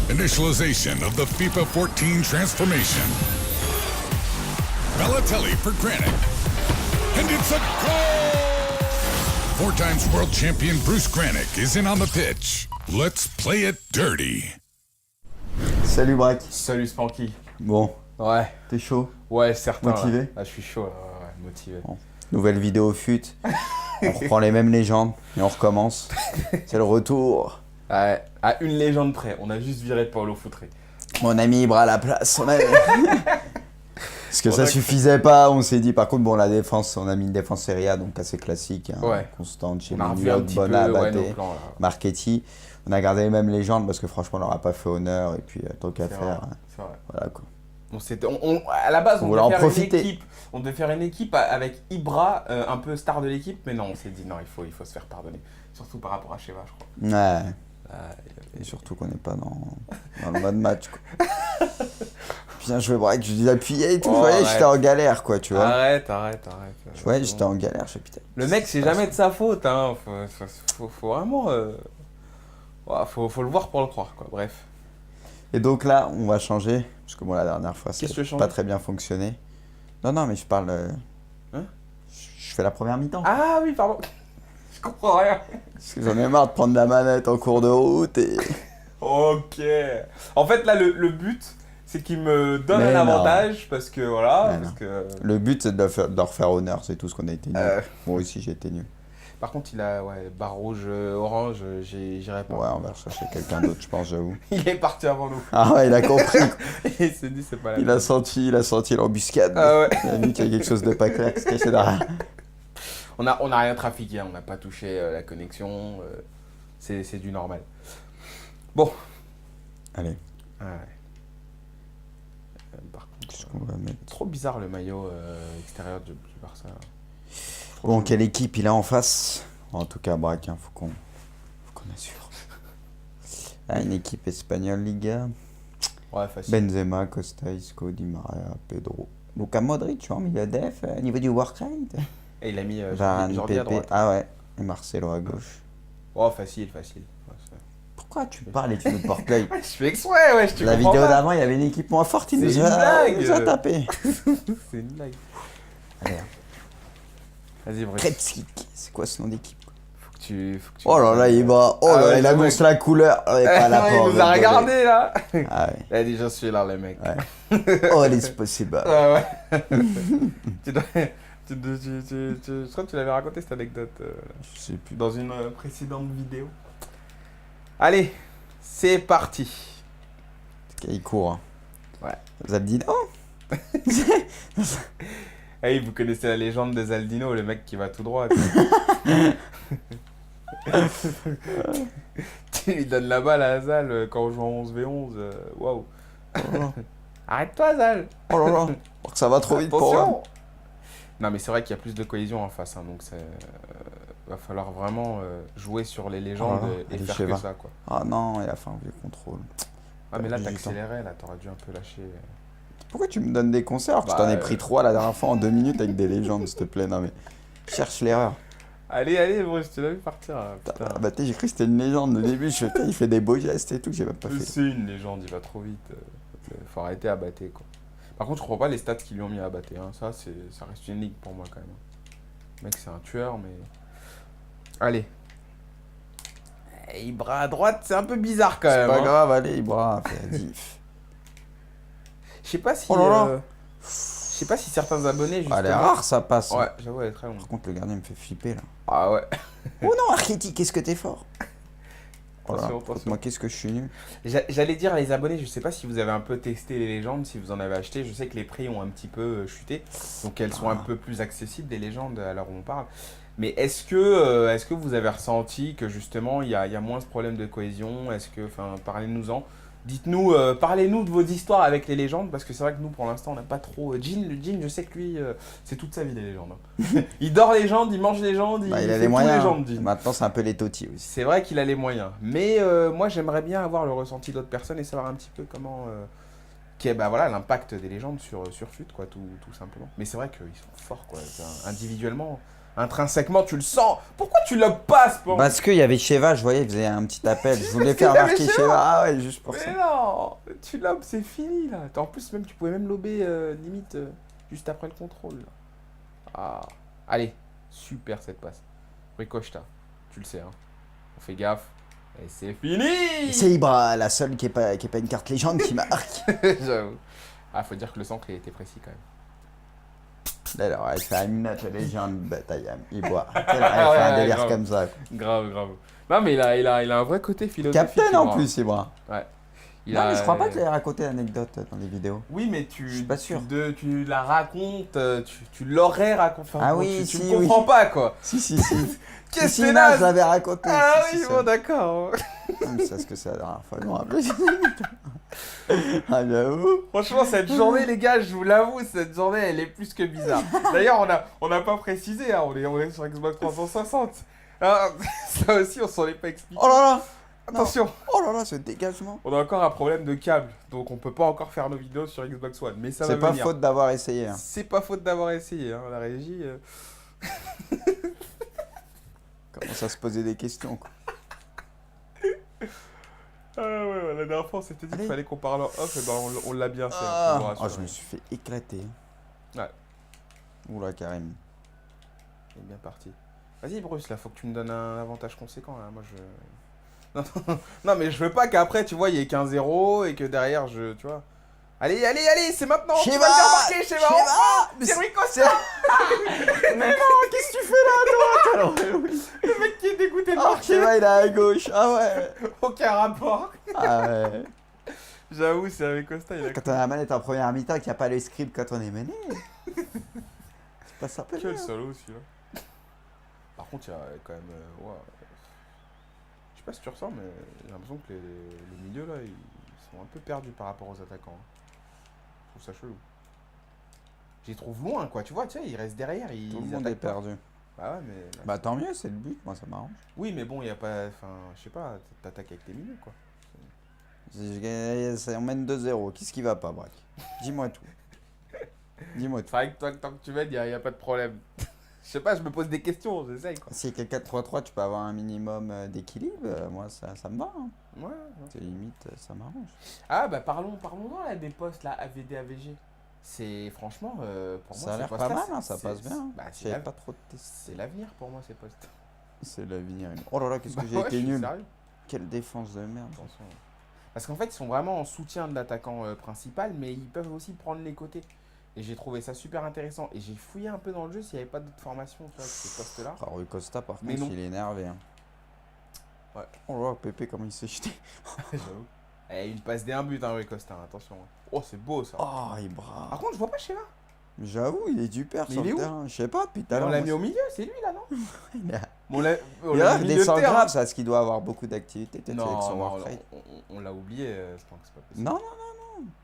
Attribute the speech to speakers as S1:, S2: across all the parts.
S1: Initialization of the FIFA 14 transformation. Balotelli for Granit. And it's a goal! 4 times world champion Bruce Granick is in on the pitch. Let's play it dirty.
S2: Salut Braque.
S3: Salut Spanky.
S2: Bon,
S3: Ouais.
S2: t'es chaud?
S3: Ouais, certain.
S2: Motivé?
S3: Là. Ah, je suis chaud, là. Ouais, motivé.
S2: Bon. Nouvelle vidéo fut. On reprend les mêmes légendes et on recommence. C'est le retour.
S3: Ouais, à une légende près, on a juste viré Paulo Foutré.
S2: Mon ami Ibra à la place. Parce que ça suffisait pas, on s'est dit. Par contre, bon, la défense, on a mis une défense Serie A, donc assez classique. Hein,
S3: Ouais.
S2: constante chez
S3: On a revu un
S2: Mignotte,
S3: petit
S2: Bona,
S3: peu
S2: Baté,
S3: nos plans, là.
S2: Marchetti. On a gardé les mêmes légendes parce que franchement, on leur a pas fait honneur. Et puis, tant qu'à
S3: C'est
S2: faire.
S3: vrai,
S2: hein,
S3: c'est vrai.
S2: voilà quoi.
S3: À la base,
S2: On
S3: on
S2: voulait
S3: devait
S2: en
S3: faire
S2: profiter.
S3: une équipe. On devait faire une équipe avec Ibra, un peu star de l'équipe, mais non, on s'est dit non, il faut se faire pardonner. Surtout par rapport à Cheva, je crois.
S2: Ouais. Et surtout qu'on n'est pas dans le mode match. Quoi. Bien joué, Braque, je dis appuyer et tout.
S3: Oh,
S2: Vous voyez,
S3: arrête.
S2: j'étais en galère, quoi, tu vois.
S3: Arrête.
S2: Tu vois, j'étais en galère, je sais putain.
S3: Le mec, c'est jamais de sa faute, hein. Faut vraiment. Ouais, faut le voir pour le croire, quoi. Bref.
S2: Et donc là, on va changer. Parce que bon, la dernière fois, ça
S3: Qu'est-ce que tu veux
S2: n'a
S3: changer
S2: pas très bien fonctionné. Non, mais je parle.
S3: Hein
S2: Je fais la première mi-temps.
S3: Ah oui, pardon. Je comprends rien.
S2: Parce que j'en ai marre de prendre la manette en cours de route et.
S3: Ok. En fait, là, le but, c'est qu'il me donne
S2: Mais
S3: un
S2: non.
S3: avantage parce que voilà.
S2: Mais
S3: Parce que...
S2: Le but, c'est de leur faire honneur, c'est tout ce qu'on a été nul. Moi aussi, j'ai été nul.
S3: Par contre, il a barre rouge, orange, j'irai pas.
S2: Ouais, on va chercher quelqu'un d'autre, je pense, j'avoue.
S3: Il est parti avant nous.
S2: Ah ouais, il a compris.
S3: Et il s'est dit, c'est pas la
S2: Il a senti l'embuscade.
S3: Ah ouais.
S2: Il a vu qu'il y a quelque chose de pas clair qui se cachait derrière.
S3: On a rien trafiqué, hein, on n'a pas touché la connexion. C'est du normal. Bon.
S2: Allez,
S3: Ah ouais. Par contre,
S2: qu'est-ce qu'on va mettre?
S3: trop bizarre le maillot extérieur du Barça. Là.
S2: Bon, quelle équipe il a en face? En tout cas, Braque, hein, faut qu'on assure. Ah, une équipe espagnole, Liga.
S3: Ouais, facile.
S2: Benzema, Costa, Isco, Di Maria, Pedro. Luka Modric, tu vois, milieu def, niveau du work rate.
S3: Et il a mis
S2: Varane,
S3: Jordi à
S2: Pepe.
S3: droite.
S2: Ah ouais, et Marcelo à gauche.
S3: Oh, facile. Ouais,
S2: Pourquoi tu parles et tu nous portes l'œil?
S3: je fais exprès, ouais, je te
S2: La
S3: comprends
S2: vidéo
S3: pas.
S2: d'avant, il y avait une équipe moins forte, il
S3: C'est
S2: nous
S3: une blague.
S2: a tapé.
S3: C'est une blague.
S2: Allez,
S3: Vas-y, Brice.
S2: Kretzky, c'est quoi ce nom d'équipe?
S3: Faut que tu...
S2: Oh là là, il va. Oh
S3: Ah
S2: là,
S3: ouais,
S2: il
S3: le
S2: annonce
S3: mec.
S2: la couleur. Oh, il est pas là
S3: il
S2: pour
S3: nous a
S2: rigoler.
S3: regardé là.
S2: Ah ouais.
S3: Il a dit, je suis là, les mecs.
S2: Ouais. Oh, it's possible.
S3: Ouais. Je crois que tu l'avais raconté cette anecdote
S2: Je sais plus.
S3: dans une précédente vidéo. Allez, c'est parti.
S2: Il court. Hein.
S3: Ouais.
S2: Zaldino.
S3: Hey, vous connaissez la légende de Zaldino, le mec qui va tout droit. Tu lui donnes la balle à Zal quand on joue en 11v11. Waouh. Arrête-toi, Zal.
S2: Oh là là. Oh, ça va trop vite pour
S3: Attention.
S2: moi.
S3: Non, mais c'est vrai qu'il y a plus de cohésion en face, hein, donc va falloir vraiment jouer sur les légendes
S2: Oh là là,
S3: et
S2: allez,
S3: faire
S2: Cheva.
S3: que ça, quoi.
S2: Ah non, il a fait un vieux contrôle.
S3: Ah, mais là,
S2: Perdu du
S3: t'accélérais, là, t'aurais dû un peu lâcher.
S2: Pourquoi tu me donnes des conseils alors que je
S3: Bah,
S2: t'en ai pris 3 la dernière fois en 2 minutes avec des légendes, s'il te plaît? Non mais. Cherche l'erreur.
S3: Allez, Bruce, tu l'as vu partir, là, putain.
S2: Ah bah t'es, j'ai cru que c'était une légende au début. Je fais, putain, il fait des beaux gestes et tout que j'ai même pas fait.
S3: C'est une légende, il va trop vite. Faut arrêter à battre, quoi. Par contre, je crois pas les stats qu'ils lui ont mis à battre, hein. Ça reste une ligue pour moi, quand même. Le mec, c'est un tueur, mais... Allez. Et bras à droite, c'est un peu bizarre, quand
S2: C'est
S3: même.
S2: pas
S3: hein.
S2: grave, allez, Ibra, fais la diff.
S3: Je sais pas si...
S2: Oh là là.
S3: Je sais pas si certains abonnés, justement...
S2: Ah, elle est rare, ça passe. hein.
S3: Ouais, j'avoue, elle est très longue.
S2: Par contre, le gardien me fait flipper là.
S3: Ah ouais.
S2: Oh non, Archetti, qu'est-ce que t'es fort. Oh là,
S3: Attention.
S2: moi, qu'est-ce que je suis nul.
S3: J'allais dire les abonnés, je sais pas si vous avez un peu testé les légendes, si vous en avez acheté. Je sais que les prix ont un petit peu chuté, donc elles sont un peu plus accessibles, les légendes, à l'heure où on parle. Mais est-ce que vous avez ressenti que justement il y a moins ce problème de cohésion? Est-ce que, enfin, parlez-nous-en. Dites-nous, parlez-nous de vos histoires avec les légendes, parce que c'est vrai que nous pour l'instant on n'a pas trop. Jean, je sais que lui, c'est toute sa vie les légendes. hein. Il dort légende, il mange légende,
S2: Bah, il
S3: fait
S2: a les
S3: tout
S2: moyens.
S3: légende, Jean.
S2: Maintenant, c'est un peu les totis aussi.
S3: C'est vrai qu'il a les moyens, mais moi j'aimerais bien avoir le ressenti d'autres personnes et savoir un petit peu comment, bah voilà, l'impact des légendes sur FUT, quoi, tout simplement. Mais c'est vrai qu'ils sont forts, quoi. Individuellement, Intrinsèquement, tu le sens. Pourquoi tu l'as pas, ce point?
S2: Parce qu'il y avait Sheva, je voyais, il faisait un petit appel. Je voulais faire
S3: qu'il y avait
S2: marquer
S3: Sheva.
S2: Sheva. Ah ouais, juste pour
S3: Mais
S2: ça.
S3: non, tu l'as, c'est fini là. En plus, même tu pouvais même lober limite juste après le contrôle. Là. Ah, allez, super cette passe. Rui Costa, tu le sais, hein. On fait gaffe. Et c'est fini.
S2: C'est Ibra, la seule qui est pas une carte légende qui marque.
S3: J'avoue. Ah, faut dire que le centre il était précis quand même.
S2: Alors, elle fait une note légende, bataille, Ibra. Elle fait un délire
S3: grave.
S2: comme ça. Quoi.
S3: Grave. Non, mais il a un vrai côté philosophique.
S2: Captain en
S3: Ibra.
S2: plus, Ibra.
S3: Ouais.
S2: Non, mais je crois pas qu'il ait raconté l'anecdote dans les vidéos.
S3: Oui, mais
S2: Je suis pas sûr.
S3: tu la racontes, tu l'aurais raconté. Enfin,
S2: Ah
S3: bon,
S2: oui,
S3: tu
S2: si,
S3: me comprends pas quoi.
S2: Si.
S3: Qu'est-ce
S2: Si,
S3: que c'est
S2: non,
S3: là
S2: je l'avais raconté.
S3: Ah
S2: si,
S3: oui,
S2: si,
S3: bon,
S2: ça.
S3: d'accord.
S2: Non, mais c'est ce que c'est la dernière fois, je me rappelle. Ah, j'avoue.
S3: Franchement, cette journée, les gars, je vous l'avoue, cette journée, elle est plus que bizarre. D'ailleurs, on n'a pas précisé, hein, on est sur Xbox 360. Alors, ça aussi, on s'en est pas expliqué.
S2: Oh là là.
S3: Attention,
S2: Oh là là, ce dégagement.
S3: on a encore un problème de câble, donc on peut pas encore faire nos vidéos sur Xbox One, mais ça va
S2: C'est pas
S3: venir.
S2: faute d'avoir essayé. Hein.
S3: C'est pas faute d'avoir essayé, hein, la régie.
S2: Commence à se poser des questions. Quoi.
S3: Ah ouais, la dernière fois, on s'était dit qu'il
S2: Allez.
S3: fallait qu'on parle en off, et ben on l'a bien fait. hein,
S2: Ah,
S3: je vous rassure.
S2: je me suis fait éclater.
S3: Ouais.
S2: Oula, Karim.
S3: Il est bien parti. Vas-y, Bruce, là, faut que tu me donnes un avantage conséquent, là. Moi, je... Non, mais je veux pas qu'après, tu vois, il y ait qu'un 0 et que derrière, tu vois... Allez, c'est maintenant. Tu vas
S2: Sheva,
S3: le faire marquer, Sheva.
S2: Mais
S3: C'est Rui Costa.
S2: Mais non, qu'est-ce que tu fais là à droite alors oui.
S3: Le mec qui est dégoûté de
S2: Oh,
S3: marquer.
S2: Sheva, il est à gauche. Ah ouais.
S3: Aucun rapport.
S2: Ah ouais.
S3: J'avoue, c'est Rui Costa, il a...
S2: Quand on a la manette en première mi-temps et qu'il n'y a pas le script quand on est mené. C'est pas ça.
S3: Quel solo, celui-là. Par contre, il y a quand même... ouais. Je sais pas si tu ressens, mais j'ai l'impression que les milieux, là, ils sont un peu perdus par rapport aux attaquants. Je trouve ça chelou. Je les trouve loin, quoi. Tu vois, ils restent derrière.
S2: Tout le
S3: Ils
S2: monde est
S3: attaquent pas.
S2: perdu.
S3: Bah ouais, mais... là,
S2: Bah tant mieux, c'est le but. Moi, ça m'arrange.
S3: oui, mais bon, il n'y a pas... Enfin, je sais pas, t'attaques avec tes milieux, quoi.
S2: On mène 2-0. Qu'est-ce qui va pas, Braque? Dis-moi tout. Dis-moi tout.
S3: C'est vrai que toi, tant que tu m'aides, il n'y a pas de problème. Je sais pas, je me pose des questions, j'essaye, quoi.
S2: Si avec 4-3-3, tu peux avoir un minimum d'équilibre, moi, ça me va. Hein.
S3: Ouais.
S2: C'est limite, ça m'arrange.
S3: Ah, bah parlons-en, là, des postes, là, AVD, AVG. C'est, franchement, pour moi,
S2: Ça a
S3: ces
S2: l'air pas
S3: postes-là,
S2: mal, hein, ça passe bien.
S3: Bah,
S2: J'avais pas trop de tests.
S3: c'est l'avenir, pour moi, ces postes.
S2: C'est l'avenir. Oh là là, qu'est-ce que
S3: Bah
S2: j'ai
S3: ouais,
S2: été
S3: je suis
S2: nul.
S3: sérieux.
S2: Quelle défense de merde.
S3: Attention. Parce qu'en fait, ils sont vraiment en soutien de l'attaquant principal, mais ils peuvent aussi prendre les côtés. Et j'ai trouvé ça super intéressant. Et j'ai fouillé un peu dans le jeu s'il n'y avait pas d'autres formations, tu vois, avec ces postes-là.
S2: Ah, Rui Costa, par
S3: Mais
S2: contre,
S3: non.
S2: il est énervé. Hein.
S3: Ouais.
S2: Oh là là, Pépé, comment il s'est jeté.
S3: J'avoue. Et une passe d'1 but, hein, Rui Costa, attention. Oh, c'est beau ça.
S2: Oh, Ibra.
S3: Par contre, je vois pas Sheva.
S2: J'avoue, il est du père
S3: Mais
S2: sur
S3: il est
S2: le
S3: où
S2: terrain. Je sais pas, depuis tout à
S3: On
S2: l'heure.
S3: l'a
S2: moi,
S3: mis au milieu, c'est lui là, non
S2: il a-
S3: On l'a
S2: Il a
S3: mis
S2: des
S3: milieu de
S2: sans
S3: terrain.
S2: grave, parce qu'il doit avoir beaucoup d'activités. Peut-être
S3: Non,
S2: avec son
S3: non,
S2: work rate.
S3: on l'a oublié, je pense que c'est pas possible.
S2: Non,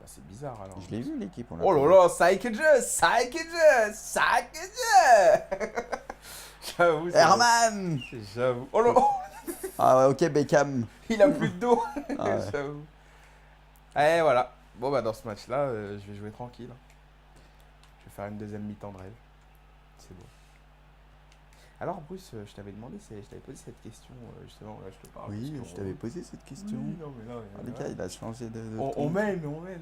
S3: Bah, c'est bizarre alors.
S2: je l'ai vu l'équipe. on l'a
S3: Oh
S2: pas
S3: là
S2: vu.
S3: là, ça que jeu. J'avoue. c'est-
S2: Herman.
S3: J'avoue. Oh là là,
S2: Ah ouais, ok, Beckham.
S3: il a plus de dos.
S2: Ah ouais.
S3: J'avoue. Et voilà. Bon bah dans ce match-là, je vais jouer tranquille. Je vais faire une deuxième mi-temps de rêve. C'est beau. Alors Bruce, je t'avais posé cette question justement, là je te parle.
S2: Oui,
S3: parce qu'on-
S2: je t'avais posé cette question.
S3: Oui, non, mais là,
S2: Ah, les gars, il a changé de.
S3: on
S2: ton.
S3: mène, on est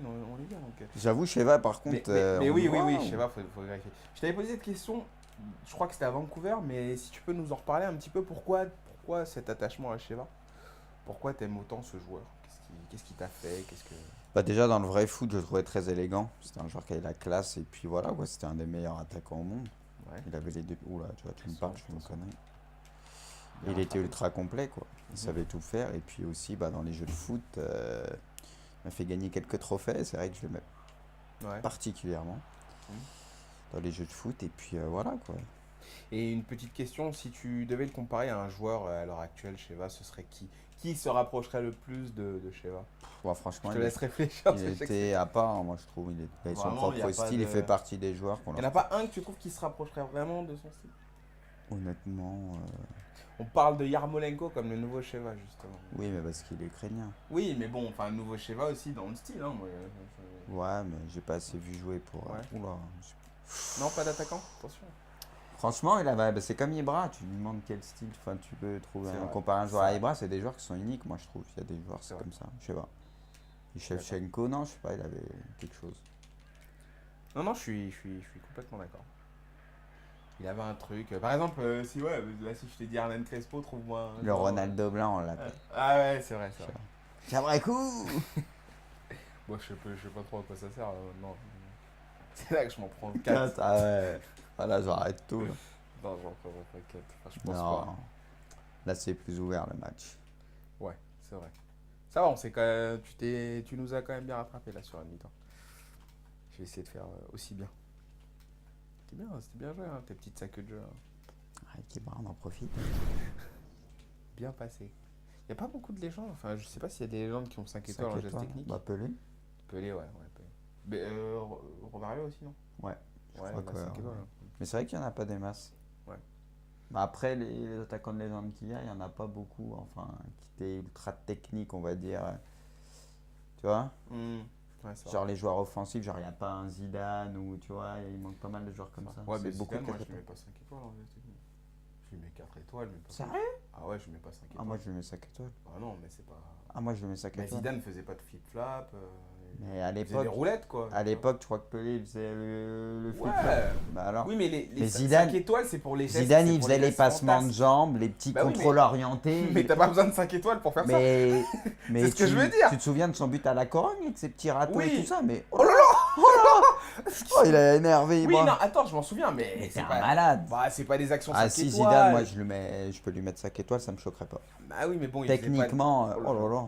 S3: bien donc.
S2: J'avoue, Sheva, par
S3: Mais,
S2: contre.
S3: mais
S2: on
S3: oui,
S2: le
S3: oui,
S2: voit,
S3: oui,
S2: ou-
S3: je sais pas, faut vérifier. Je t'avais posé cette question, je crois que c'était à Vancouver, mais si tu peux nous en reparler un petit peu, pourquoi cet attachement à Sheva? Pourquoi t'aimes autant ce joueur? Qu'est-ce qui t'a fait?
S2: Bah déjà dans le vrai foot, je le trouvais très élégant. C'était un joueur qui avait la classe et puis voilà, ouais, c'était un des meilleurs attaquants au monde.
S3: Ouais.
S2: Il avait les deux. Oula, tu vois, tu me
S3: Attention,
S2: parles, je fais une
S3: attention.
S2: connerie.
S3: Bien
S2: Il était
S3: rattrapé.
S2: ultra complet quoi. Il
S3: Mhm.
S2: savait tout faire et puis aussi bah, dans les jeux de foot, il m'a fait gagner quelques trophées. C'est vrai que je l'aimais
S3: Ouais.
S2: particulièrement
S3: Mhm.
S2: dans les jeux de foot et puis voilà quoi.
S3: Et une petite question, si tu devais le comparer à un joueur à l'heure actuelle, Sheva, ce serait qui? Qui se rapprocherait le plus de Sheva?
S2: Ouais, franchement,
S3: Je te
S2: il,
S3: laisse réfléchir.
S2: il
S3: parce que je sais que
S2: était à part, hein, moi je trouve. Il avait son
S3: Vraiment, il y a
S2: propre
S3: pas
S2: style,
S3: de-
S2: il fait partie des joueurs qu'on
S3: Il n'y en
S2: leur...
S3: a pas un que tu trouves qui se rapprocherait vraiment de son style?
S2: Honnêtement,
S3: On parle de Yarmolenko comme le nouveau Sheva, justement.
S2: oui, mais parce qu'il est ukrainien.
S3: Oui, mais bon, enfin, le nouveau Sheva aussi dans le style, hein, moi.
S2: Ouais, mais j'ai pas assez vu jouer pour.
S3: Ouais.
S2: Oula.
S3: Non, pas d'attaquant, attention.
S2: Franchement, c'est comme Ibra, tu lui demandes quel style, enfin tu peux trouver
S3: C'est
S2: un
S3: vrai.
S2: comparer un joueur
S3: C'est
S2: à
S3: vrai.
S2: Ibra, c'est des joueurs qui sont uniques, moi je trouve. Il y a des joueurs
S3: C'est
S2: c'est
S3: vrai.
S2: comme ça, je sais pas. Et Shevchenko, non, je sais pas, il avait quelque chose.
S3: Non, je suis complètement d'accord. Il avait un truc. Par exemple, si je te dis Hernan Crespo, trouve-moi.
S2: Le Ronaldo blanc, on l'appelle.
S3: Ah ouais, c'est vrai.
S2: C'est un vrai coup.
S3: Moi, je sais pas trop à quoi ça sert. Non. C'est là que je m'en prends le 4.
S2: Ah ouais. Voilà, j'arrête tout. Là.
S3: Non, j'en prendrai pas 4. Enfin, je pense
S2: Non.
S3: pas.
S2: Là, c'est plus ouvert le match.
S3: Ouais, c'est vrai. Ça va, on s'est quand même... tu nous as quand même bien rattrapé là sur la mi-temps. Je vais essayer de faire aussi bien. C'était bien joué, hein, tes petites sacs de jeu. Hein.
S2: Avec Ibra, on en profite.
S3: Bien passé. Il n'y a pas beaucoup de légendes. Enfin, je sais pas s'il y a des légendes qui ont 5 étoiles en
S2: 5
S3: geste
S2: étoiles.
S3: technique.
S2: Bah, Pelé.
S3: Pelé, ouais. Pelé. Mais Romario aussi, non?
S2: Ouais.
S3: Ouais,
S2: crois
S3: il a
S2: que,
S3: 5 étoiles. Hein.
S2: Mais c'est vrai qu'il n'y en a pas des masses.
S3: Ouais.
S2: Bah après, les attaquants de légende qu'il y a, il n'y en a pas beaucoup, enfin, qui étaient ultra techniques, on va dire. Tu vois?
S3: Ouais, c'est
S2: Genre
S3: vrai.
S2: les joueurs offensifs, genre il n'y a pas un Zidane ou tu vois, il manque pas mal de joueurs comme ça.
S3: Ouais, mais
S2: C'est beaucoup
S3: Zidane,
S2: de
S3: moi, je
S2: quatre
S3: lui mets
S2: étoiles.
S3: pas 5 étoiles en geste technique. Je lui mets 4 étoiles, mais pas
S2: Sérieux?
S3: 5. Ah ouais, je lui mets pas 5 étoiles.
S2: Ah, moi je lui mets 5 étoiles.
S3: Ah non, mais c'est pas...
S2: Ah, moi je lui mets 5
S3: Mais
S2: étoiles.
S3: Zidane faisait pas de flip-flap.
S2: Mais à
S3: Il faisait des
S2: l'époque,
S3: roulettes, quoi.
S2: tu crois que Pelé il faisait le flip
S3: Ouais.
S2: Bah alors.
S3: Oui, mais les
S2: Mais
S3: 5
S2: Zidane-
S3: étoiles, c'est pour les gestes.
S2: Zidane
S3: c'est
S2: il
S3: pour
S2: faisait les
S3: gestes
S2: passements de
S3: fantasques.
S2: jambes, les petits
S3: Bah oui,
S2: contrôles orientés.
S3: Mais t'as pas besoin de 5 étoiles pour faire ça.
S2: Mais
S3: C'est ce que je veux dire.
S2: Tu te souviens de son but à la Corogne avec ses petits râteaux
S3: Oui.
S2: et tout ça, mais
S3: Oh là là.
S2: oh, il a énervé
S3: Oui,
S2: Ibra.
S3: non, attends, je m'en souviens, mais
S2: Mais
S3: c'est
S2: c'est un
S3: pas...
S2: malade.
S3: Bah, c'est pas des actions 5
S2: Ah
S3: étoiles.
S2: si Zidane, moi je peux lui mettre 5 étoiles, ça me choquerait pas.
S3: Bah oui, mais bon, il faisait
S2: Techniquement,
S3: pas...
S2: oh là là.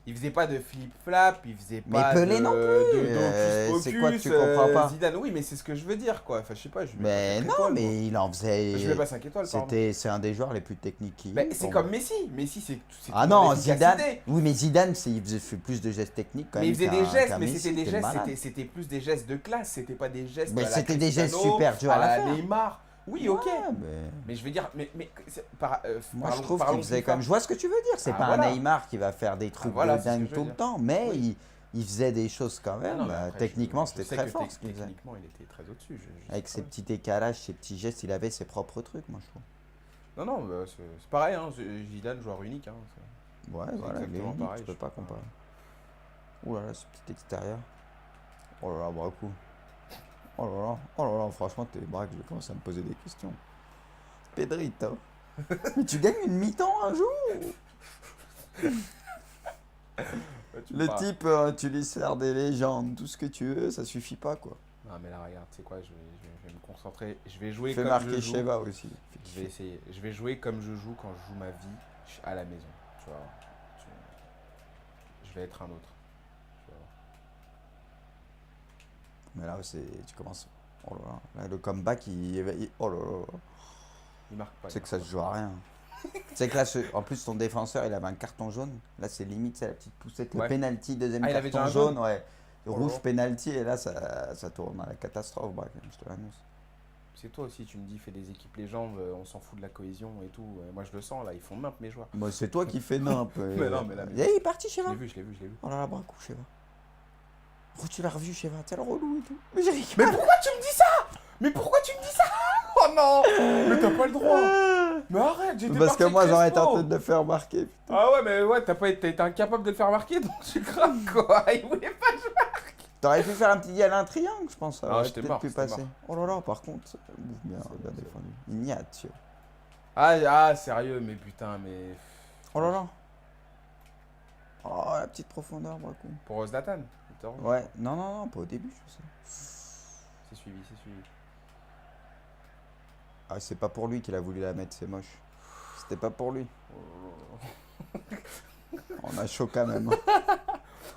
S3: Il faisait pas de flip-flap, il faisait
S2: Mais
S3: pas
S2: Pelé
S3: de...
S2: non plus.
S3: d'hocus
S2: C'est quoi que tu
S3: pocus,
S2: comprends pas?
S3: Zidane, oui, mais c'est ce que je veux dire, quoi. Enfin, je sais pas, je lui mets
S2: Mais
S3: pas 4
S2: non,
S3: étoiles,
S2: mais il en
S3: moi.
S2: faisait.
S3: Je lui mets pas 5 étoiles, pardon.
S2: C'est un des joueurs les plus techniques qui.
S3: Bah, c'est comme Messi. Messi, c'est
S2: Ah
S3: tout
S2: non,
S3: dans l'efficacité.
S2: Zidane. Oui, mais Zidane, il fait plus de gestes techniques quand
S3: Mais
S2: même.
S3: il faisait des gestes,
S2: qu'un
S3: mais
S2: Messi,
S3: c'était des
S2: t'es
S3: gestes,
S2: malade.
S3: c'était plus des gestes de classe, c'était pas des gestes
S2: Mais
S3: à la
S2: c'était des gestes
S3: Cristiano,
S2: super durs à
S3: la
S2: faire.
S3: Neymar. Oui, ok.
S2: Ouais, mais
S3: Mais je veux dire,
S2: moi je trouve qu'il faisait quand même. Je vois ce que tu veux dire. C'est
S3: Ah,
S2: pas
S3: voilà.
S2: un Neymar qui va faire des trucs
S3: voilà,
S2: de
S3: c'est ce que
S2: dingue
S3: je veux
S2: tout le
S3: dire.
S2: temps, mais
S3: Oui.
S2: il faisait des choses quand même.
S3: Non, mais après,
S2: Techniquement,
S3: je
S2: c'était
S3: sais
S2: très
S3: que
S2: fort ce qu'il faisait.
S3: Techniquement, il était très au-dessus. Je
S2: Avec
S3: sais
S2: ses
S3: pas.
S2: petits décalages, ses petits gestes, il avait ses propres trucs, moi je trouve.
S3: Non, bah, c'est pareil, hein. Zidane, joueur unique. Hein.
S2: Ouais,
S3: C'est
S2: voilà, il est
S3: exactement
S2: unique,
S3: pareil,
S2: tu peux
S3: je
S2: pas
S3: sais pas.
S2: comparer. Ouh là là, ce petit extérieur. Oh là là, Braco. Oh là là, franchement, t'es Braque, je vais commencer à me poser des questions. Pedrito. Mais tu gagnes une mi-temps un jour?
S3: Ouais, tu
S2: Le
S3: parles.
S2: type, tu lui sers des légendes, tout ce que tu veux, ça suffit pas quoi.
S3: Non, mais là, regarde, tu sais quoi, je vais me concentrer. Je vais jouer
S2: Fais
S3: comme
S2: marquer
S3: je joue.
S2: Sheva aussi.
S3: Je vais essayer. Je vais jouer comme je joue quand je joue ma vie à la maison. Tu vois. Je vais être un autre. Tu vois.
S2: Mais là, tu commences. Oh là là, là, le comeback, oh là là.
S3: Il marque pas.
S2: Tu sais que ça se joue à rien. Tu sais que là, en plus, ton défenseur, il avait un carton jaune. Là, c'est limite, c'est la petite poussette. Le
S3: Ouais.
S2: penalty, deuxième
S3: Ah, il avait
S2: carton
S3: déjà un
S2: jaune,
S3: jaune
S2: ouais.
S3: Oh
S2: Rouge
S3: là.
S2: penalty, et là, ça tourne à la catastrophe, bref, je te l'annonce.
S3: C'est toi aussi, tu me dis, fais des équipes légendes, on s'en fout de la cohésion et tout. Moi, je le sens, là, ils font nimp mes joueurs.
S2: Moi, c'est toi qui fais nimp.
S3: Mais non, mais là,
S2: Il est parti,
S3: Je
S2: Sheva.
S3: l'ai vu, je l'ai vu, je l'ai vu.
S2: Oh là là, Braco, Sheva. Oh, tu l'as revu, Sheva, t'es le relou et tout. Mais j'ai
S3: Mais pourquoi tu me dis ça? Mais pourquoi tu me dis ça? Oh non! Mais t'as pas le droit! Mais arrête, j'étais
S2: Parce que
S3: parti
S2: moi,
S3: avec
S2: j'aurais
S3: Crespo.
S2: tenté de le faire marquer, putain.
S3: Ah ouais, mais ouais, t'as été incapable de le faire marquer, donc tu crames quoi. Il voulait pas jouer.
S2: T'aurais pu faire un petit dial, un triangle, je pense. Ça
S3: Ah,
S2: aurait
S3: j'étais
S2: peut-être
S3: mort,
S2: pu
S3: j'étais
S2: passer. Oh là là, par contre, bien
S3: C'est
S2: défendu. Ignatio.
S3: Ah, sérieux, mais putain, mais.
S2: Oh là là. Oh, la petite profondeur, Braco.
S3: Pour Zlatan,
S2: Ouais, non, pas au début, je sais.
S3: c'est suivi, c'est suivi.
S2: Ah, c'est pas pour lui qu'il a voulu la mettre, c'est moche. C'était pas pour lui. On a chaud quand même.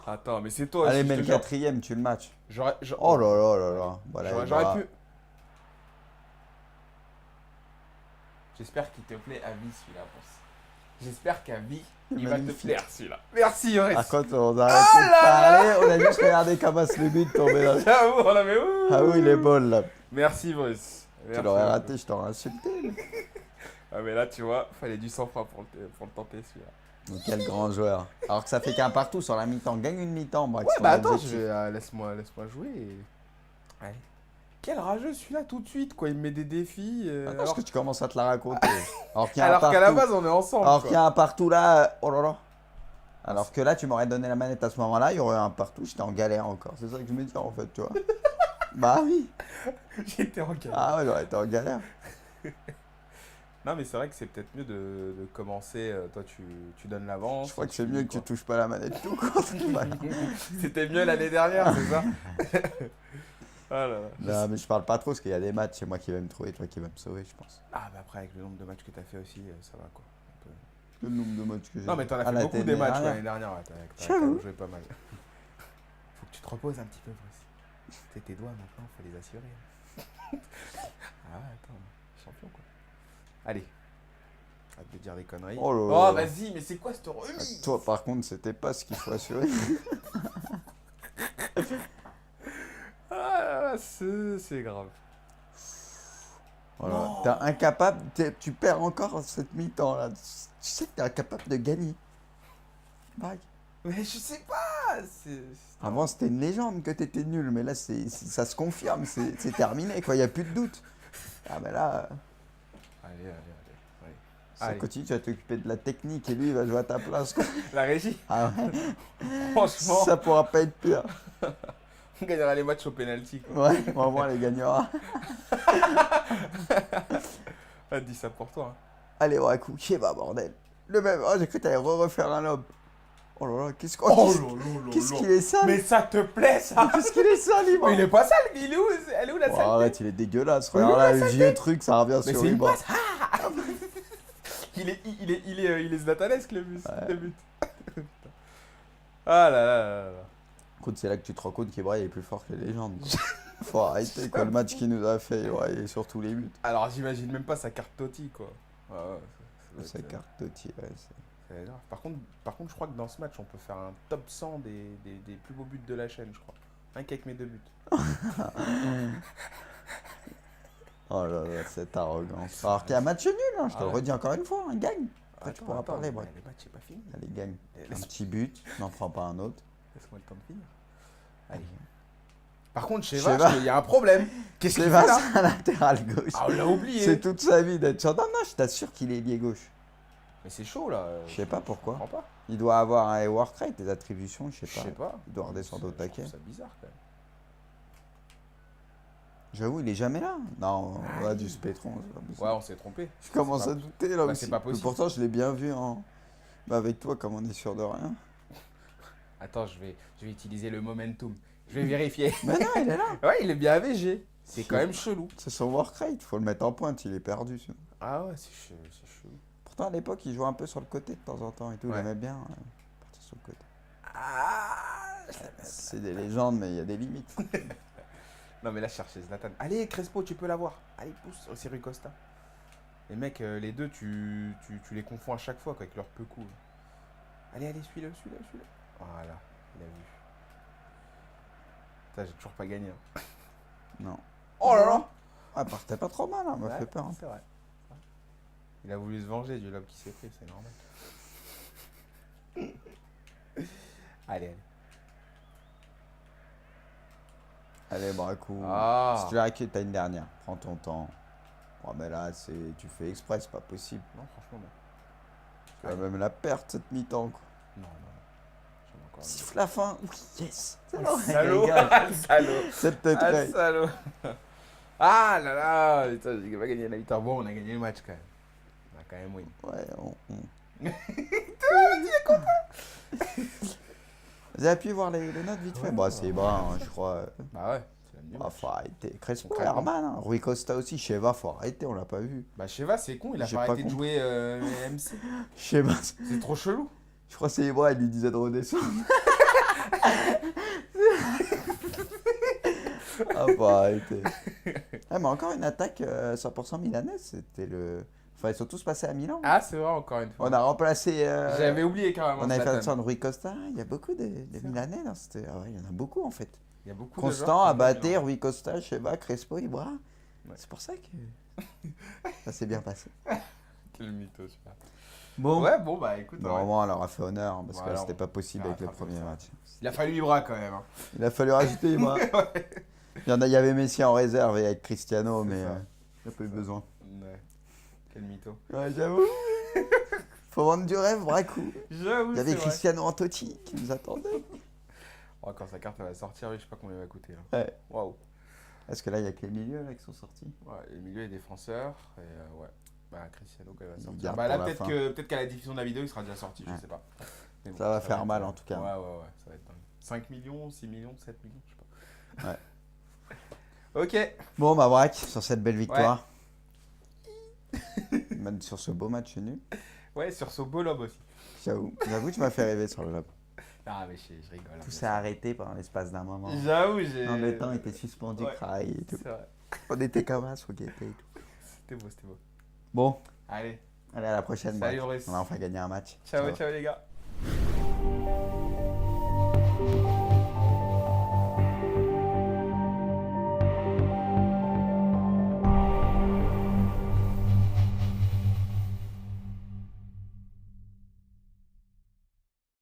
S3: Attends, mais c'est toi
S2: Allez,
S3: aussi,
S2: mets
S3: je
S2: le
S3: te jure.
S2: quatrième, tu le matches.
S3: J'aurais.
S2: Oh là là là là. Voilà,
S3: J'aurais pu. J'espère qu'il te plaît à vie celui-là, pense. J'espère qu'à vie, il va te
S2: Magnifique.
S3: plaire celui-là. Merci, Yoris.
S2: Par contre, on a arrêté de parler, on a juste regardé Kabas le but tomber dans le...
S3: J'avoue, on avait où?
S2: Ah oui, il est bon là.
S3: Merci, Boris.
S2: Tu
S3: Merci.
S2: l'aurais raté, je t'aurais insulté.
S3: Ah, mais là, tu vois, fallait du sang-froid pour le tenter celui-là.
S2: Mais quel grand joueur. Alors que ça fait qu'un partout sur la mi-temps. Gagne une mi-temps, Brax.
S3: Ouais,
S2: ton
S3: bah attends,
S2: objectif.
S3: laisse-moi jouer. Et... Allez. Quel rageux celui-là tout de suite, quoi. Il me met des défis.
S2: Parce que tu commences à te la raconter. Alors qu'il y a un
S3: alors qu'à la
S2: partout.
S3: base, on est ensemble.
S2: Alors
S3: quoi.
S2: qu'il y a un partout là. Oh là là. Alors que là, tu m'aurais donné la manette à ce moment-là, il y aurait un partout, j'étais en galère encore. C'est ça que je me dis en fait, tu vois. Bah oui.
S3: J'étais en galère.
S2: Ah ouais, j'aurais été en galère.
S3: Non, mais c'est vrai que c'est peut-être mieux de commencer. Toi, tu donnes l'avance.
S2: Je crois que c'est
S3: dis
S2: mieux que tu
S3: quoi.
S2: touches pas la manette tout court.
S3: C'était mieux l'année dernière, c'est ça. Ah là là.
S2: Non, mais je parle pas trop parce qu'il y a des matchs, c'est moi qui vais me trouver, toi qui vas me sauver, je pense.
S3: Ah, bah après, avec le nombre de matchs que t'as fait aussi, ça va quoi.
S2: Le nombre de matchs que j'ai.
S3: Non, mais t'en as
S2: à
S3: fait
S2: la
S3: beaucoup
S2: télé
S3: des matchs
S2: dernière.
S3: l'année dernière. Ouais, t'as quand
S2: J'avoue.
S3: même joué pas mal. Faut que tu te reposes un petit peu, Bruce. Tu sais, tes doigts maintenant, faut les assurer. Ah ouais, attends, champion quoi. Allez. Hâte de dire des conneries.
S2: Oh là là.
S3: Vas-y, mais c'est quoi cette remise?
S2: Toi, par contre, c'était pas ce qu'il faut assurer.
S3: Ah là là, c'est grave.
S2: Voilà.
S3: Non.
S2: T'es incapable, tu perds encore cette mi-temps là. Tu sais que t'es incapable de gagner. Bye.
S3: Mais je sais pas.
S2: Avant, c'était une légende que t'étais nul, mais là, ça se confirme, c'est terminé, quoi. Il n'y a plus de doute. Ah, mais là,
S3: Allez.
S2: ça
S3: Allez.
S2: continue, tu vas t'occuper de la technique et lui, il va jouer à ta place, quoi.
S3: La régie,
S2: Ah ouais,
S3: franchement,
S2: ça pourra pas être pire.
S3: on gagnera les matchs au penalty. Quoi.
S2: Ouais, au moins, elle les gagnera.
S3: Ah, dis ça pour toi. Hein.
S2: Allez, ouais, coup, bah bordel. Le même, oh, j'ai cru que t'allais refaire un lob. Oh là là, qu'est-ce qu'il est sale.
S3: Mais ça te plaît ça?
S2: Qu'est-ce qu'il est sale, Ivan.
S3: Mais il est pas sale, il est où? Elle est où la
S2: Oh,
S3: saleté?
S2: arrête, il est dégueulasse.
S3: Mais
S2: Regarde
S3: où
S2: là,
S3: la
S2: le
S3: saleté?
S2: vieux truc, ça revient
S3: Mais
S2: sur
S3: c'est une
S2: Ivan.
S3: passe. Ah il est Zlatanesque le but. Ah là là là là.
S2: Écoute, c'est là que tu te rends compte qu'Ibra il est plus fort que les légendes. Quoi. Faut arrêter quoi, le match qu'il nous a fait, ouais, il est sur tous les buts.
S3: Alors j'imagine même pas sa carte Totti quoi. Ouais, ça
S2: Sa
S3: doit être,
S2: carte Totti, ouais.
S3: ça va être grave. Par contre, je crois que dans ce match, on peut faire un top 100 des plus beaux buts de la chaîne, je crois. Rien qu'avec mes 2 buts.
S2: Oh là là, cette arrogance. Alors qu'il y a un match nul, hein, je te
S3: Ah
S2: le
S3: ouais.
S2: redis encore une fois, hein, gagne. Après,
S3: Attends,
S2: tu pourras parler,
S3: mais
S2: bref.
S3: les matchs, c'est pas fini.
S2: Allez, gagne. Un
S3: Laisse-
S2: petit but, n'en prends pas un autre.
S3: Laisse-moi le temps de finir. Allez. Par contre, chez
S2: Cheva.
S3: Vache, il y a un problème. Qu'est-ce qu'il
S2: C'est
S3: fait là?
S2: un latéral gauche.
S3: Ah, on l'a oublié.
S2: C'est toute sa vie d'être sur. Non, non, je t'assure qu'il est lié gauche.
S3: Mais c'est chaud là.
S2: Je sais pas pourquoi.
S3: Je comprends pas.
S2: Il doit avoir un work rate, des attributions, je
S3: Je
S2: sais
S3: sais
S2: pas.
S3: pas.
S2: Il doit redescendre au
S3: Je trouve
S2: taquet.
S3: ça bizarre quand même.
S2: J'avoue, il est jamais là. Non, on a du spétron. c'est pas possible.
S3: Ouais, on s'est trompé.
S2: Je commence
S3: C'est
S2: à
S3: pas-
S2: douter là
S3: Bah,
S2: aussi.
S3: c'est pas
S2: Mais
S3: possible.
S2: pourtant, je l'ai bien vu en. Bah, avec toi, comme on est sûr de rien.
S3: Attends, je vais utiliser le momentum. Je vais vérifier.
S2: Mais non, il est là.
S3: Ouais, il est bien AVG. C'est quand même chelou.
S2: C'est son work rate, faut le mettre en pointe, il est perdu. sinon.
S3: Ah ouais, c'est chelou.
S2: Pourtant, à l'époque, il jouait un peu sur le côté de temps en temps et tout.
S3: Ouais.
S2: Il aimait bien partir sur le côté.
S3: Ah
S2: C'est des légendes, mais il y a des limites.
S3: Non, mais là, je cherchais Zlatan. Allez, Crespo, tu peux l'avoir. Allez, pousse. C'est Rui Costa. Les mecs, les deux, tu les confonds à chaque fois quoi, avec leur peu coup. Allez, suis-le. Voilà, il a vu. Putain, j'ai toujours pas gagné. Hein.
S2: Non.
S3: Oh là là
S2: Ah, partait pas trop mal, hein, m'a
S3: Ouais,
S2: fait peur. hein.
S3: C'est vrai. Il a voulu se venger du lob qui s'est pris, c'est normal. Allez.
S2: Allez, bon, coup.
S3: Ah.
S2: Si tu verras que t'as une dernière, prends ton temps. Oh, mais là, tu fais exprès, c'est pas possible.
S3: Non, franchement, non.
S2: Tu vas même la perte cette mi-temps, quoi.
S3: Non. J'en ai encore une.
S2: Siffle la fin. Oui, yes.
S3: Salaud.
S2: Regarde.
S3: Salaud.
S2: C'est peut-être
S3: Ah,
S2: vrai.
S3: salaud. Ah là là. Putain, j'ai pas gagné la victoire. Bon, on a gagné le match quand même. On a quand même win.
S2: Ouais, Vous avez pu voir les notes vite fait?
S3: Ouais,
S2: Bah, c'est brun, je crois.
S3: Bah ouais, c'est la mieux.
S2: Ah, faut arrêter. Crespo,
S3: Concrètement.
S2: Herman, hein. Rui Costa aussi, Cheva, faut arrêter, on l'a pas vu.
S3: Bah Cheva, c'est con, il a
S2: J'ai
S3: pas
S2: pas
S3: arrêté de
S2: compris.
S3: jouer MC.
S2: Cheva,
S3: C'est trop chelou.
S2: je crois que c'est les bras, il lui disait de redescendre. Ah, faut arrêter. Ah, mais encore une attaque 100% milanaise, c'était le. Enfin, ils sont tous passés à Milan.
S3: Ah, c'est vrai, encore une fois.
S2: On a remplacé.
S3: J'avais oublié carrément.
S2: On avait fait
S3: Zlatan.
S2: le sang de Rui Costa. Il y a beaucoup de Milanais dans cette. Ah ouais, il y en a beaucoup en fait.
S3: Il y a beaucoup
S2: Constant,
S3: de joueurs qui
S2: Abaté,
S3: jouent
S2: Rui Costa, Cheva, Crespo, Ibra.
S3: Ouais.
S2: C'est pour ça que ça s'est bien passé.
S3: dans- Quel mytho, celui-là.
S2: Bon.
S3: Ouais, bon, bah écoute. ouais.
S2: Normalement, on leur a fait honneur hein, parce
S3: Voilà,
S2: que c'était pas possible
S3: on
S2: avec le
S3: rattrape
S2: premier
S3: ça.
S2: match.
S3: Il a fallu Ibra quand même. Hein.
S2: Il a fallu rajouter Ibra. Il y avait Messi en réserve et avec Cristiano,
S3: C'est
S2: mais
S3: ça.
S2: il n'a pas eu besoin.
S3: Ouais. Quel mytho.
S2: Ouais, j'avoue. Faut vendre du rêve, Bracou.
S3: J'avoue,
S2: Il y avait Cristiano Antotti qui nous attendait.
S3: Oh, quand sa carte elle va sortir, oui, je sais pas combien elle va coûter. Là.
S2: Ouais.
S3: Waouh.
S2: Est-ce que là, il y a que les milieux là, qui sont sortis?
S3: Ouais, les milieux et défenseurs. Et ouais. Bah, Cristiano, quand il va
S2: Il
S3: sortir.
S2: garde
S3: Bah, là,
S2: pour la fin.
S3: peut-être qu'à la diffusion de la vidéo, il sera déjà sorti, je
S2: Ouais.
S3: sais pas. Mais bon,
S2: Ça va faire mal,
S3: être,
S2: en tout cas.
S3: Ouais, ça va être dingue. 5 millions, 6 millions, 7 millions, je sais pas.
S2: Ouais.
S3: Ok.
S2: Bon, bah, Braque, sur cette belle victoire. Même sur ce beau match nul.
S3: Ouais, sur ce beau lobe aussi.
S2: J'avoue, tu m'as fait rêver sur le lob.
S3: Ah, mais je rigole.
S2: Tout s'est arrêté pendant l'espace d'un moment.
S3: J'avoue, j'ai.
S2: Non, le temps était suspendu,
S3: Ouais.
S2: craille et tout.
S3: C'est vrai.
S2: On était comme un sur Gameplay et tout.
S3: C'était beau, c'était beau.
S2: Bon,
S3: Allez,
S2: allez, à la prochaine.
S3: Salut,
S2: Braque.
S3: Boris.
S2: On va enfin gagner un match.
S3: ciao, ciao les gars.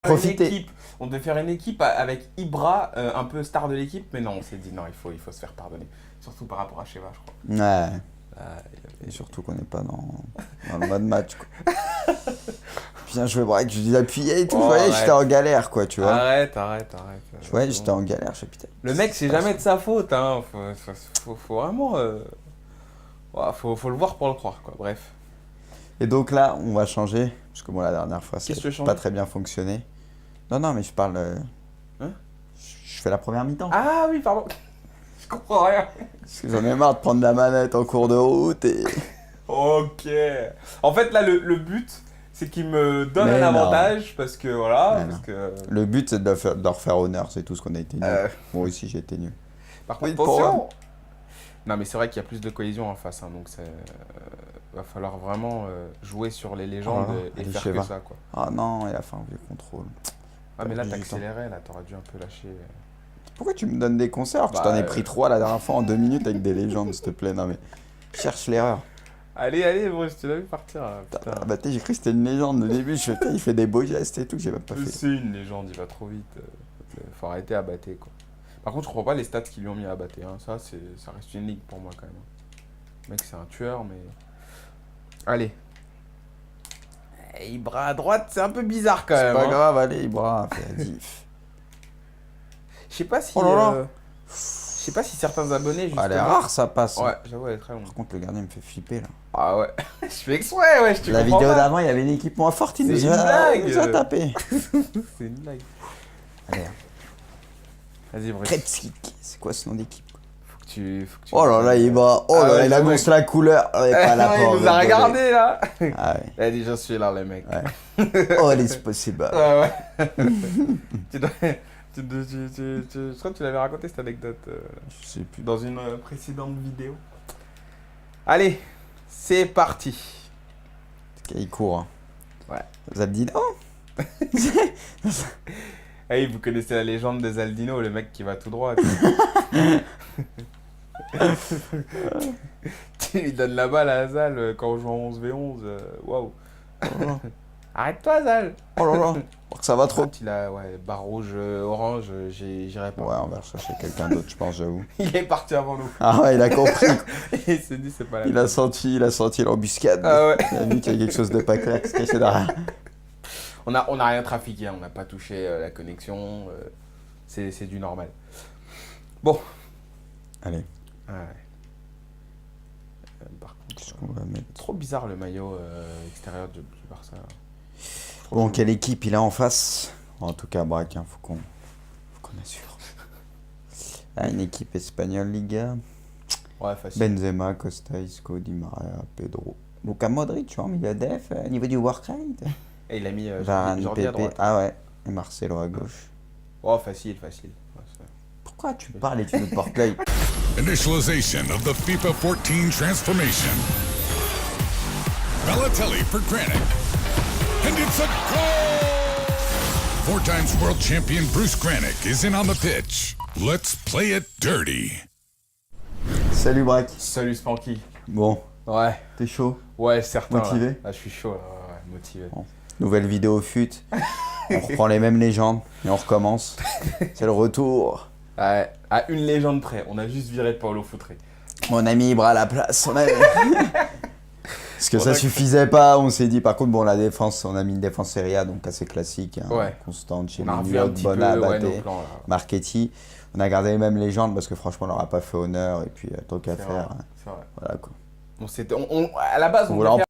S2: Profitez.
S3: Une équipe. On devait faire une équipe avec Ibra, un peu star de l'équipe, mais non, on s'est dit non, il faut se faire pardonner. Surtout par rapport à Sheva, je crois.
S2: Ouais.
S3: Ah,
S2: Et surtout qu'on n'est pas dans le mode match, quoi. Bien joué, Braque, je dis appuyer et tout.
S3: Oh,
S2: Vous voyez,
S3: arrête.
S2: j'étais en galère, quoi, tu vois.
S3: Arrête.
S2: Tu vois, j'étais en galère, je sais putain.
S3: Le mec, c'est jamais de sa faute, hein. Faut vraiment. Ouais, faut le voir pour le croire, quoi. Bref.
S2: Et donc là, on va changer. Parce que bon, la dernière fois, ça
S3: Qu'est-ce que tu veux
S2: n'a
S3: changer
S2: pas très bien fonctionné. Non, mais je parle.
S3: Hein
S2: Je fais la première mi-temps.
S3: Ah oui, pardon. Je comprends rien.
S2: Parce que j'en ai marre de prendre la manette en cours de route et.
S3: Ok. En fait, là, le but, c'est qu'il me donne
S2: Mais
S3: un
S2: non.
S3: avantage parce que voilà.
S2: Mais
S3: Parce que...
S2: Le but, c'est de leur faire honneur, c'est tout ce qu'on a été nul. Moi aussi, j'ai été nul.
S3: Par contre,
S2: Oui, pour
S3: attention. Non, mais c'est vrai qu'il y a plus de cohésion en face, hein, donc c'est. Va falloir vraiment jouer sur les légendes
S2: Oh,
S3: et
S2: allez,
S3: faire
S2: Sheva.
S3: que ça, quoi.
S2: Ah non, il a fait un vieux contrôle.
S3: Ah, mais là,
S2: perdu du
S3: t'accélérais, là, t'aurais dû un peu lâcher.
S2: Pourquoi tu me donnes des conseils alors que je
S3: Bah,
S2: t'en ai pris 3 la dernière fois en 2 minutes avec des légendes, s'il te plaît? Non, mais cherche l'erreur.
S3: Allez, Bruce, tu l'as vu partir, là, putain.
S2: Ah bah, j'ai cru que c'était une légende au début. Je fais, putain, il fait des beaux gestes et tout, j'ai même pas fait.
S3: C'est une légende, il va trop vite. Faut arrêter à battre, quoi. Par contre, je crois pas les stats qu'ils lui ont mis à battre. Hein. Ça reste une ligue pour moi, quand même. Le mec, c'est un tueur, mais. Allez. Et bras à droite, c'est un peu bizarre, quand
S2: C'est
S3: même.
S2: pas
S3: hein.
S2: grave, allez, Ibra, fais la diff.
S3: Je sais pas si.
S2: Oh là là.
S3: Je sais pas si certains abonnés, justement.
S2: Ah, elle est rare, ça passe.
S3: Ouais, j'avoue, elle est très longue.
S2: Par contre, le gardien me fait flipper là.
S3: Ah ouais. Je fais exprès, ouais, je te
S2: La
S3: comprends
S2: vidéo
S3: pas.
S2: d'avant, il y avait une équipe moins forte, il
S3: C'est
S2: nous
S3: une blague.
S2: il nous a tapé.
S3: C'est une blague.
S2: Allez,
S3: Vas-y, Brice.
S2: Kretsik, c'est quoi ce nom d'équipe?
S3: Faut que tu.
S2: Oh là là, Ibra, oh
S3: Ah
S2: là,
S3: ouais,
S2: il
S3: le
S2: annonce
S3: mec.
S2: la couleur. Oh, il est pas là
S3: Ouais,
S2: pour
S3: il nous a
S2: rigoler.
S3: regardé là.
S2: Ah ouais.
S3: Il a dit, je suis là, les mecs.
S2: Ouais. Oh, it's possible.
S3: Ouais. tu dois. Je crois que tu l'avais raconté cette anecdote
S2: Je sais plus.
S3: dans une précédente vidéo. Allez, c'est parti.
S2: Il court. Hein.
S3: Ouais.
S2: Zaldino.
S3: Hey, vous connaissez la légende de Zaldino, le mec qui va tout droit. Tu lui donnes la balle à Zal quand on joue en 11v11. Waouh.
S2: Oh là
S3: Arrête-toi, Zal.
S2: oh là là. Ça va trop.
S3: Il a barre rouge, orange, j'irai pas.
S2: Ouais, on va chercher quelqu'un d'autre, je pense, j'avoue.
S3: Il est parti avant nous.
S2: Ah ouais, il a compris.
S3: Et il s'est dit, c'est pas la
S2: Il a senti l'embuscade.
S3: Ah ouais.
S2: Il a vu qu'il y a quelque chose de pas clair qui se cachait derrière.
S3: On a rien trafiqué, hein, on n'a pas touché la connexion. C'est du normal. Bon.
S2: Allez,
S3: Ah ouais. Par contre,
S2: qu'est-ce qu'on va mettre?
S3: trop bizarre le maillot extérieur du Barça.
S2: Bon, quelle équipe il a en face? En tout cas, Braque, hein, faut qu'on assure. Ah, une équipe espagnole, Liga.
S3: Ouais, facile.
S2: Benzema, Costa, Isco, Di Maria, Pedro. Luka Modric, tu vois, milieu def, niveau du work rate.
S3: Et il a mis
S2: Varane,
S3: Jordi à
S2: Pepe.
S3: droite.
S2: Ah ouais, et Marcelo à gauche.
S3: Oh, facile. Ouais,
S2: Pourquoi tu parles et tu nous portes l'œil?
S1: Initialization of the FIFA 14 transformation. Balotelli for Granit. And it's a goal! 4 times world champion Bruce Granick is in on the pitch. Let's play it dirty.
S2: Salut Braque.
S3: Salut Spanky.
S2: Bon,
S3: Ouais,
S2: t'es chaud?
S3: certain.
S2: Motivé
S3: là. Ah, je suis chaud, là. Ouais, motivé.
S2: Bon. Nouvelle vidéo fut. On reprend les mêmes légendes et on recommence. C'est le retour
S3: Ouais, à une légende près, on a juste viré Paulo Futre.
S2: On a mis Ibra à la place. Parce que
S3: On
S2: ça
S3: a-
S2: suffisait pas, on s'est dit. Par contre, bon, la défense, on a mis une défense Serie A, donc assez classique. Hein,
S3: Ouais.
S2: Constante, chez
S3: On a revu un
S2: Miliot,
S3: petit
S2: Bona,
S3: peu
S2: Abate,
S3: nos plans là.
S2: Marchetti. On a gardé les mêmes légendes parce que franchement, on leur a pas fait honneur. Et puis, tant qu'à
S3: C'est
S2: faire,
S3: vrai, c'est vrai.
S2: voilà quoi.
S3: À la base, on
S2: On
S3: voulait
S2: voulait en